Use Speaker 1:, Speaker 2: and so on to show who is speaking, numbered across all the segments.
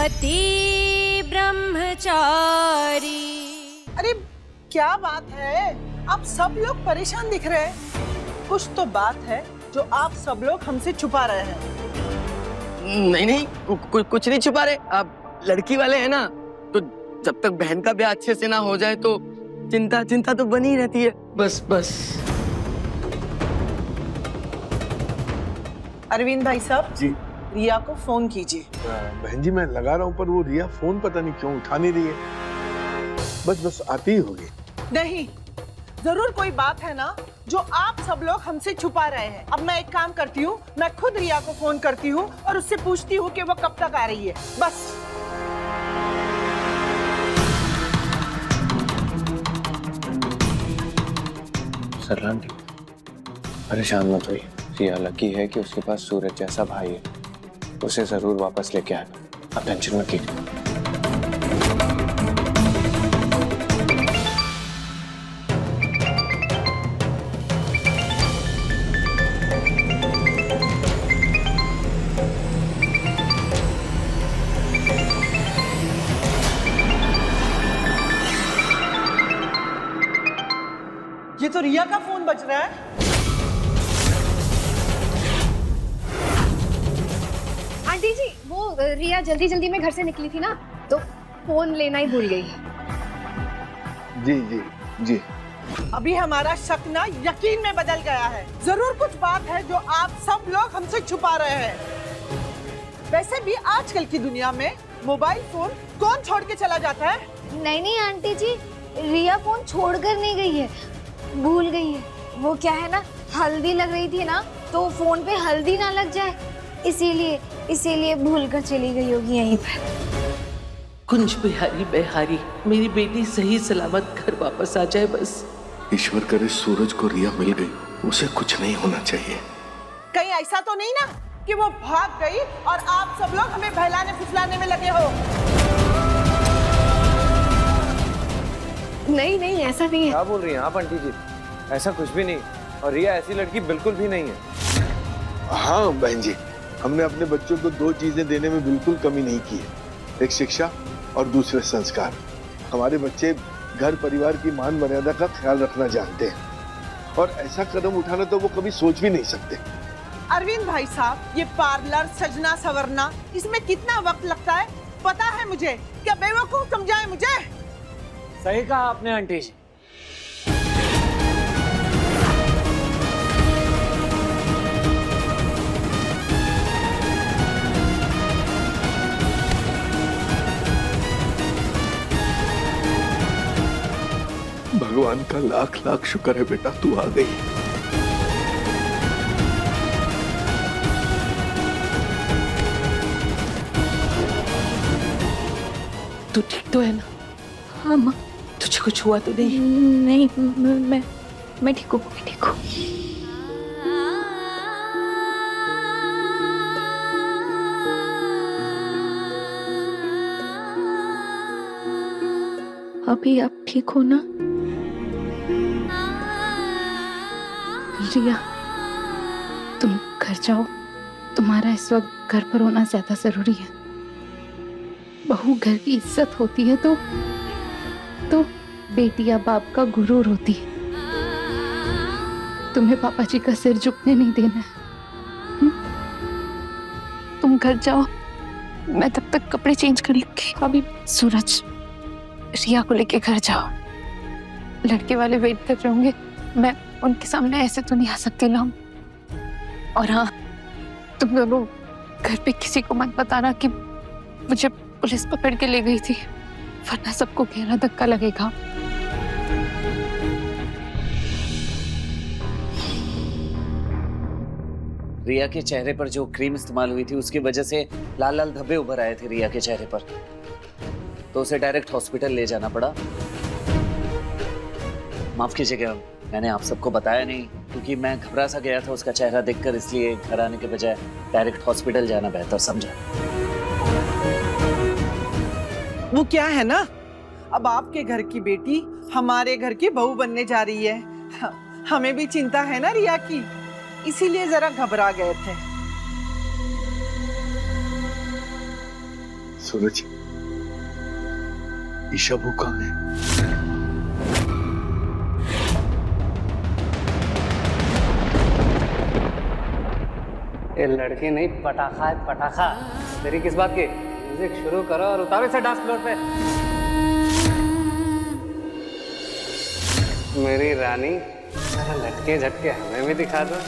Speaker 1: पति ब्रह्मचारी।
Speaker 2: अरे क्या बात है, आप सब लोग परेशान दिख रहे हैं। कुछ तो बात है जो आप सब लोग हमसे छुपा रहे हैं।
Speaker 3: नहीं नहीं, कुछ नहीं छुपा रहे। आप लड़की वाले हैं ना, तो जब तक बहन का ब्याह अच्छे से ना हो जाए तो चिंता तो बनी रहती है। बस बस।
Speaker 2: अरविंद भाई साहब
Speaker 4: जी।
Speaker 2: रिया को फोन कीजिए।
Speaker 4: बहन जी मैं लगा रहा हूँ पर वो रिया फोन पता नहीं क्यों उठा नहीं रही है। बस आती ही होगी।
Speaker 2: नहीं, जरूर कोई बात है ना जो आप सब लोग हमसे छुपा रहे हैं। अब मैं एक काम करती हूँ, मैं खुद रिया को फोन करती हूँ और उससे पूछती हूँ कि वो कब तक आ रही है। बस।
Speaker 5: सरला आंटी, परेशान मत होइए। रिया लकी है कि उसके पास सूरज जैसा भाई है, उसे जरूर वापस लेके आएगा। आप टेंशन मत कीजिए।
Speaker 2: ये तो रिया का फोन बज रहा है।
Speaker 6: आंटी जी, वो रिया जल्दी जल्दी में घर से निकली थी ना, तो फोन लेना ही भूल गई।
Speaker 4: जी जी जी।
Speaker 2: अभी हमारा शक ना यकीन में बदल गया है। जरूर कुछ बात है जो आप सब लोग हमसे छुपा रहे हैं। वैसे भी आजकल की दुनिया में मोबाइल फोन कौन छोड़ के चला जाता है?
Speaker 6: नहीं आंटी जी, रिया फोन छोड़कर नहीं गई है, भूल गई है। वो क्या है ना, हल्दी लग रही थी ना, तो फोन पे हल्दी ना लग जाए, इसीलिए भूल कर चली गई होगी यहीं पर।
Speaker 7: कुंज बिहारी बिहारी, मेरी बेटी सही सलामत घर वापस आ जाए बस।
Speaker 4: ईश्वर करे सूरज को रिया मिल गई, उसे कुछ नहीं होना चाहिए।
Speaker 2: कहीं ऐसा तो नहीं ना कि वो भाग गई और आप सब लोग हमें बहलाने फुसलाने में लगे हो?
Speaker 6: नहीं ऐसा नहीं है।
Speaker 5: क्या बोल रही हैं आप आंटी जी? ऐसा कुछ भी नहीं, और रिया ऐसी लड़की बिल्कुल भी नहीं है।
Speaker 4: हाँ बहन जी, हमने अपने बच्चों को दो चीजें देने में बिल्कुल कमी नहीं की है, एक शिक्षा और दूसरे संस्कार। हमारे बच्चे घर परिवार की मान मर्यादा का ख्याल रखना जानते हैं, और ऐसा कदम उठाना तो वो कभी सोच भी नहीं सकते।
Speaker 2: अरविंद भाई साहब, ये पार्लर सजना सवरना, इसमें कितना वक्त लगता है पता है मुझे? क्या बेवकूफ समझाए मुझे?
Speaker 5: सही कहा आपने आंटी जी।
Speaker 4: भगवान का लाख लाख शुक्र है बेटा, तू आ गई।
Speaker 7: तू ठीक तो है ना?
Speaker 6: हाँ माँ।
Speaker 7: तुझे कुछ हुआ तो नहीं?
Speaker 6: नहीं, मैं ठीक हूँ, मैं ठीक हूँ। अभी आप ठीक हो ना? रिया, तुम घर जाओ, तुम्हारा इस वक्त घर पर होना ज्यादा जरूरी है। बहू घर की इज्जत होती है तो बेटी या बाप का गुरूर होती है। तुम्हें पापा जी का सिर झुकने नहीं देना है। तुम घर जाओ, मैं तब तक कपड़े चेंज कर लूंगी। अभी सूरज, रिया को लेके घर जाओ, लड़के वाले वेट कर रहे होंगे। मैं उनके सामने ऐसे तो नहीं आ सकती ना। और हाँ, तुम दोनों घर पे किसी को मत बताना कि मुझे पुलिस पकड़ के ले गई थी, वरना सबको गहरा धक्का लगेगा।
Speaker 8: रिया के चेहरे पर जो क्रीम इस्तेमाल हुई थी उसकी वजह से लाल लाल धब्बे उभर आए थे रिया के चेहरे पर, तो उसे डायरेक्ट हॉस्पिटल ले जाना पड़ा। माफ कीजिएगा, मैंने आप सबको बताया नहीं, क्योंकि मैं घबरा सा गया था उसका चेहरा देखकर, इसलिए घर आने के बजाय डायरेक्ट हॉस्पिटल जाना बेहतर समझा।
Speaker 2: वो क्या है ना, अब आपके घर की बेटी हमारे घर की बहू बनने जा रही है। हमें भी चिंता है ना रिया की, इसीलिए जरा घबरा गए थे।
Speaker 4: सूरज, ईशा वो कहाँ है?
Speaker 9: ये लड़की नहीं, पटाखा है पटाखा। तेरी किस बात की? म्यूजिक शुरू करो और उतारो इसे डांस फ्लोर पे। मेरी रानी, जरा लटके झटके हमें भी दिखा दो।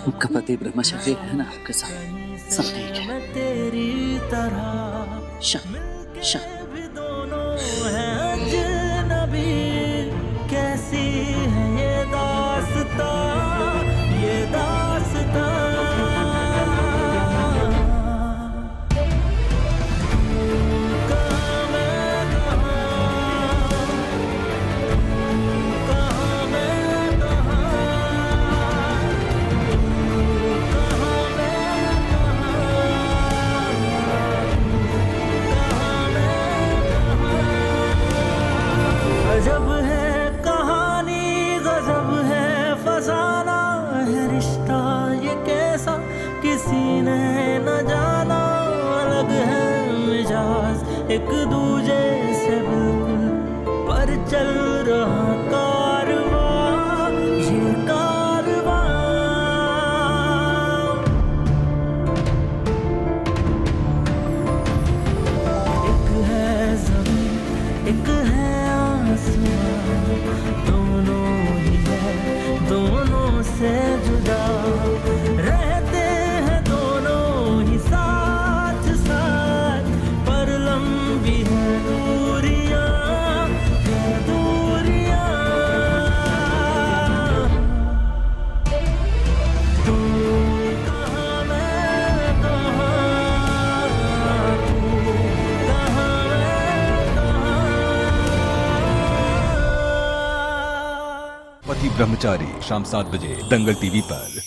Speaker 8: आपका पति ब्रह्मचारी है ना आपके साथ? सब ठीक है। शाम
Speaker 10: कैसी है ये दास्तां, ये दास्तां। गजब है कहानी, गजब है फसाना, है रिश्ता ये कैसा किसी ने न जाना। अलग है मिजाज एक दूजे से बिल्कुल, पर चल रहा कारवां, ये कारवां। एक है ज़मीन, एक है दोनों ही है, दोनों से जुदा रहते हैं दोनों ही साथ साथ, पर लंबी है दूरियां, दूरियां। तू कहाँ मैं कहाँ, तू कहाँ मैं कहाँ।
Speaker 11: पति ब्रह्मचारी शाम 7 बजे दंगल टीवी पर।